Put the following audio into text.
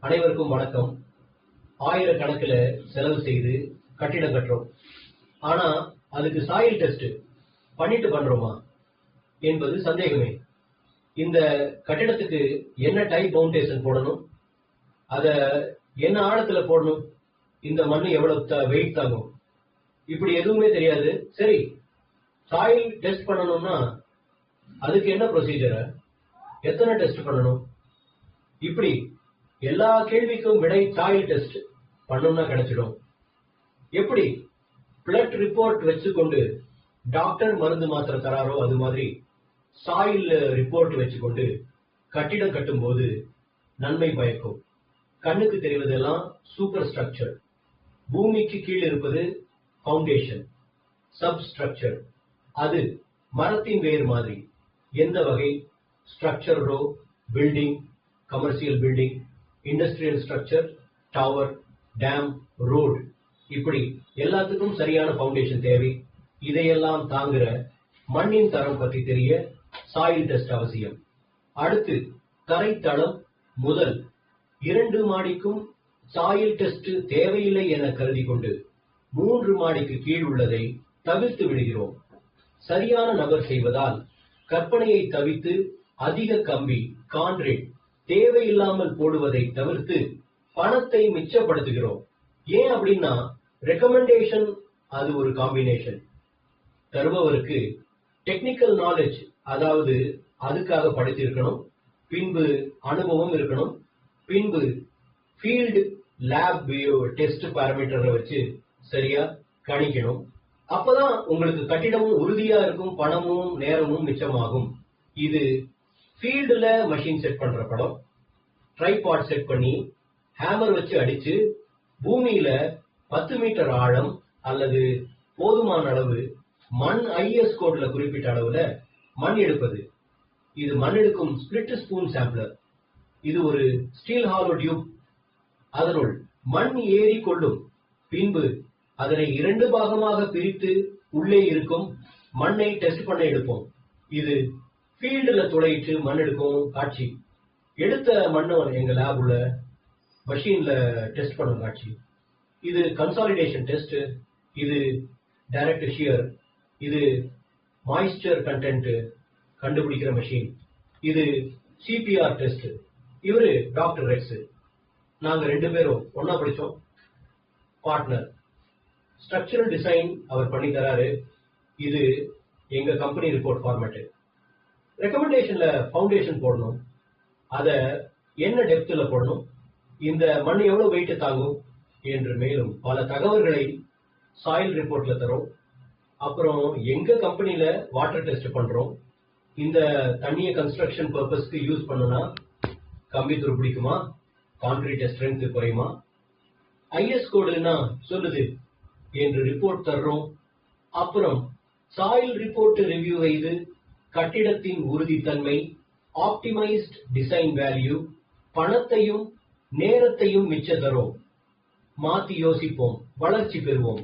அனைவருக்கும் வணக்கம். ஆயிரக்கணக்கில் செலவு செய்து கட்டிடம் கட்டுறோம். ஆனா அதுக்கு சாயில் டெஸ்ட் பண்ணிட்டு பண்றோமா என்பது சந்தேகமே. இந்த கட்டிடத்துக்கு என்ன டைப் பவுண்டேஷன் போடணும், அத என்ன ஆழத்துல போடணும், இந்த மண் எவ்வளவு வெயிட் தாங்கும், இப்படி எதுவுமே தெரியாது. சரி, சாயில் டெஸ்ட் பண்ணணும்னா அதுக்கு என்ன ப்ரொசீஜர், எத்தனை டெஸ்ட் பண்ணணும், இப்படி எல்லா கேள்விக்கும் விடை சாயில் டெஸ்ட் பண்ணணும்னா கிடைச்சிடும். எப்படி பிளட் ரிப்போர்ட் வச்சுக்கொண்டு டாக்டர் மருந்து மாத்திரை தராரோ அது மாதிரி சாயில் ரிப்போர்ட் வச்சுக்கொண்டு கட்டிடம் கட்டும் போது நன்மை பயக்கும். கண்ணுக்கு தெரிவதெல்லாம் சூப்பர் ஸ்ட்ரக்சர், பூமிக்கு கீழ் இருப்பது பவுண்டேஷன், சப் ஸ்ட்ரக்சர். அது மரத்தின் வேர் மாதிரி. எந்த வகை structure, row, building, commercial building, industrial structure, tower, dam, road, இப்படி எல்லாத்துக்கும் சரியான பவுண்டேஷன் தேவை. இதையெல்லாம் தாங்குற மண்ணின் தரம் பற்றி தெரிய சாயில் டெஸ்ட் அவசியம். அடுத்து தரைத்தளம் முதல் 2 மாடிக்கும் சாயில் டெஸ்ட் தேவையில்லை என கருதி கொண்டு 3 மாடிக்கு கீழ் உள்ளதை தவிர்த்து விடுகிறோம். சரியான நபர் செய்வதால் கற்பனையை தவிர்த்து அதிக கம்பி, கான்கிரீட் தேவையில்லாமல் போடுவதை தவிர்த்து பணத்தை மிச்சப்படுத்துகிறோம். ஏன் அப்படின்னா ரெக்கமெண்டேஷன் அது ஒரு காம்பினேஷன். தருபவருக்கு டெக்னிக்கல் நாலேஜ், அதாவது அதுக்காக படித்திருக்கணும், பின்பு அனுபவம் இருக்கணும், பின்பு ஃபீல்டு லேப் டெஸ்ட் பாராமீட்டரை வச்சு சரியா கணிக்கணும். அப்பதான் உங்களுக்கு கட்டிடமும் உறுதியா இருக்கும், பணமும் நேரமும் மிச்சமாகும். இது ஃபீல்டுல மஷின் செட் பண்ற படம். ட்ரைபாட் செட் பண்ணி ஹேமர் வச்சு அடிச்சு பூமியில 10 மீட்டர் ஆழம் அல்லது போதுமான அளவு மண் IS கோட்ல குறிப்பிட்ட அளவுல மண் எடுப்பது. இது மண் எடுக்கும் ஸ்பிளிட் ஸ்பூன் சாம்பிளர். இது ஒரு ஸ்டீல் ஹாலோ டியூப். அதனுள் மண் ஏறி கொள்ளும். பின்பு அதனை 2 பாகமாக பிரித்து உள்ளே இருக்கும் மண்ணை டெஸ்ட் பண்ண எடுப்போம். இது ஃபீல்டுல துளையிட்டு மண் எடுக்கும் காட்சி. எடுத்த மண்ணை எங்க லேப் உள்ள மஷின்ல டெஸ்ட் பண்ணும் காட்சி. இது கன்சாலிடேஷன் டெஸ்ட், இது டைரக்ட் ஷியர், இது மாய்ஸ்சர் கண்டென்ட் கண்டுபிடிக்கிற மெஷின், இது CPR டெஸ்ட். இவரு டாக்டர் ரெக்ஸ். நாங்க 2 பேரும் ஒன்னா படிச்சோம், பார்ட்னர். ஸ்ட்ரக்சரல் டிசைன் அவர் பண்ணி தராரு. இது எங்க கம்பெனி ரிப்போர்ட் ஃபார்மேட். ரெக்கமெண்டேஷன்ல பவுண்டேஷன் போடணும், அத என்ன டெப்த்ல போடணும், இந்த மண் எவ்வளவு வெயிட் தாங்கும் என்று மேலும் பல தகவல்களை சாயில் ரிப்போர்ட்ல தரும். அப்புறம் எங்க கம்பெனில வாட்டர் டெஸ்ட் பண்றோம், இந்த தண்ணியை கன்ஸ்ட்ரக்ஷன் பர்பஸ்க்கு யூஸ் பண்ணனா கம்பி துருப்பிடிக்குமா, கான்கிரீட் ஸ்ட்ரென்த் குறையுமா, IS கோடுனா சொல்லுது என்று ரிப்போர்ட் தர்றோம். அப்புறம் சாயில் ரிப்போர்ட் ரிவ்யூ செய்து கட்டிடத்தின் உறுதித்தன்மை, ஆப்டிமைஸ்ட் டிசைன் வேல்யூ, பணத்தையும் நேரத்தையும் மிச்ச தரும். மாத்தி யோசிப்போம், வளர்ச்சி பெறுவோம்.